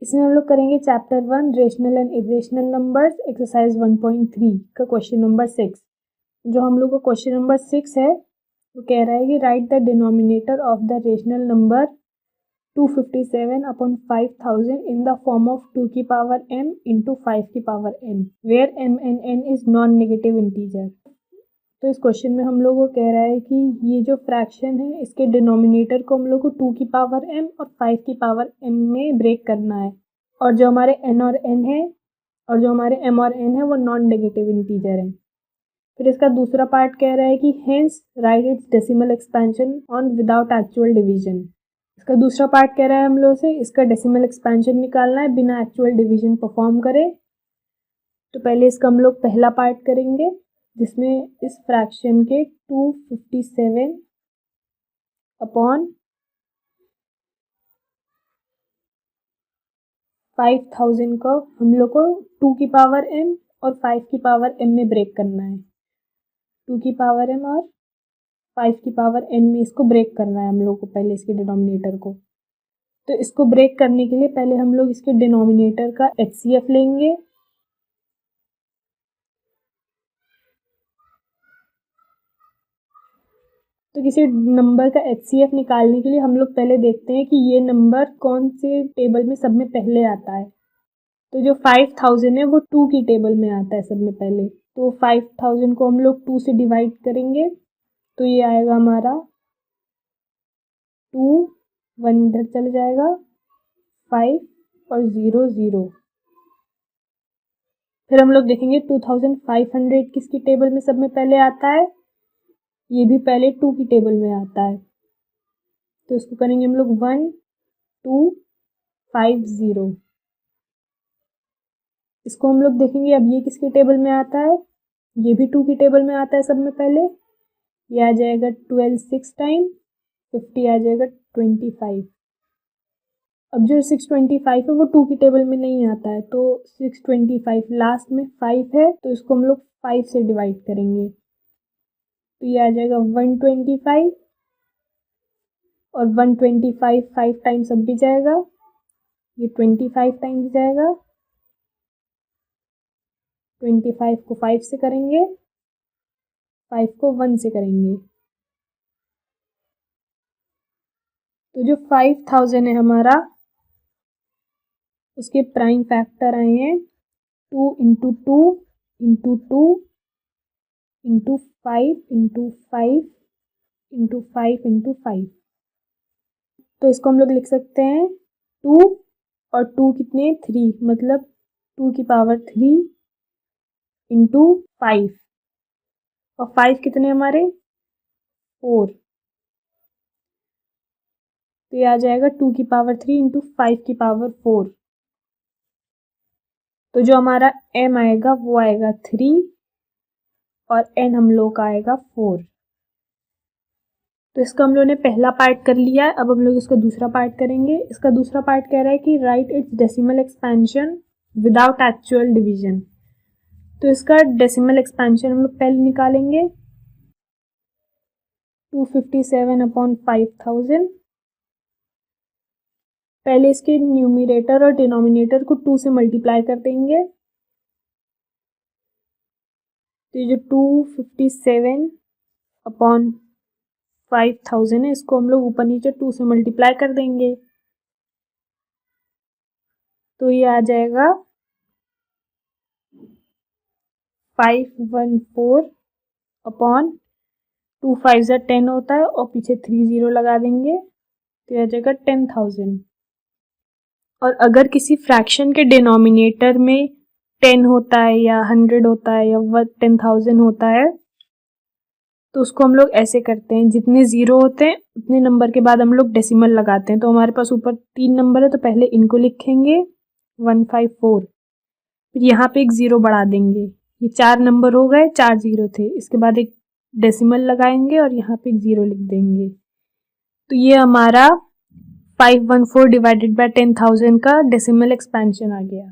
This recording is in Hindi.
इसमें हम लोग करेंगे chapter 1 rational and irrational numbers exercise 1.3 का क्वेश्चन नंबर 6। जो हम लोग का क्वेश्चन नंबर 6 है वो कह रहा है कि write the denominator of the rational number 257 upon 5000 in the form of 2 की पावर m इंटू 5 की power n where m and n is non negative integer. तो इस क्वेश्चन में हम लोग को कह रहा है कि ये जो फ्रैक्शन है इसके डिनोमिनेटर को हम लोग को 2 की पावर m और 5 की पावर m में ब्रेक करना है, और जो हमारे n और n है और जो हमारे m और n है वो नॉन नेगेटिव इंटीजर है। फिर इसका दूसरा पार्ट कह रहा है कि hence right it's decimal expansion on without actual division. इसका दूसरा पार्ट कह रहा है हम लोग से इसका डेसिमल एक्सपेंशन निकालना है बिना एक्चुअल डिवीजन परफॉर्म करे। तो पहले इसका हम लोग पहला पार्ट करेंगे जिसमें इस फ्रैक्शन के 257 अपॉन 5000 को हम लोग को 2 की पावर m और 5 की पावर m में ब्रेक करना है। 2 की पावर m और 5 की पावर n में इसको ब्रेक करना है हम लोग को पहले इसके डिनोमिनेटर को। तो इसको ब्रेक करने के लिए पहले हम लोग इसके डिनोमिनेटर का HCF लेंगे। तो किसी नंबर का HCF निकालने के लिए हम लोग पहले देखते हैं कि ये नंबर कौन से टेबल में सब में पहले आता है। तो जो 5000 है वो 2 की टेबल में आता है सब में पहले। तो 5000 को हम लोग 2 से डिवाइड करेंगे तो ये आएगा हमारा 2, 1 इधर चला जाएगा, 5 और 0 0। फिर हम लोग देखेंगे 2500 किसकी टेबल में सब में पहले आता है, ये भी पहले 2 की टेबल में आता है। तो इसको करेंगे हम लोग 1 2 5 0। इसको हम लोग देखेंगे अब ये किसके टेबल में आता है, ये भी 2 की टेबल में आता है सब में पहले। ये आ जाएगा 12 6 टाइम 50 आ जाएगा 25। अब जो 625 है वो 2 की टेबल में नहीं आता है, तो 625 लास्ट में 5 है तो इसको हम लोग 5 से डिवाइड करेंगे। तो ये आ जाएगा 125 और 125 5 टाइम्स अब भी जाएगा, ये 25 टाइम्स जाएगा। 25 को 5 से करेंगे, 5 को 1 से करेंगे। तो जो 5000 है हमारा उसके प्राइम फैक्टर आए हैं 2 into 2 into 2 into 5 into 5 into 5 into 5। तो इसको हम लोग लिख सकते हैं 2 और 2 कितने 3, मतलब 2 की पावर 3 इंटू 5 और 5 कितने हमारे 4। तो ये आ जाएगा 2 की पावर 3 इंटू 5 की पावर 4। तो जो हमारा m आएगा वो आएगा 3 और n हम लोग का आएगा 4। तो इसका हम लोग ने पहला पार्ट कर लिया है। अब हम लोग इसका दूसरा पार्ट करेंगे। इसका दूसरा पार्ट कह रहा है कि right it's decimal expansion without actual division. तो इसका डेसिमल एक्सपेंशन हम लोग पहले निकालेंगे 257 अपॉन 5000। पहले इसके न्यूमरेटर और डिनोमिनेटर को 2 से मल्टीप्लाई कर देंगे। तो ये जो 257 अपॉन 5000 है इसको हम लोग ऊपर नीचे 2 से मल्टीप्लाई कर देंगे। तो ये आ जाएगा 514 अपॉन 2 5 ज़ा 10 होता है और पीछे 3 0 लगा देंगे तो ये आ जाएगा 10,000। और अगर किसी फ्रैक्शन के डिनोमिनेटर में 10 होता है या 100 होता है या 10,000 होता है तो उसको हम लोग ऐसे करते हैं, जितने ज़ीरो होते हैं उतने नंबर के बाद हम लोग डेसिमल लगाते हैं। तो हमारे पास ऊपर 3 नंबर है तो पहले इनको लिखेंगे 154, फिर यहाँ पे एक 0 बढ़ा देंगे। ये 4 नंबर हो गए, 4 0 थे, इसके बाद एक डेसिमल लगाएंगे और यहाँ पे एक 0 लिख देंगे। तो ये हमारा 514 डिवाइडेड बाय 10,000 का डेसिमल एक्सपेंशन आ गया।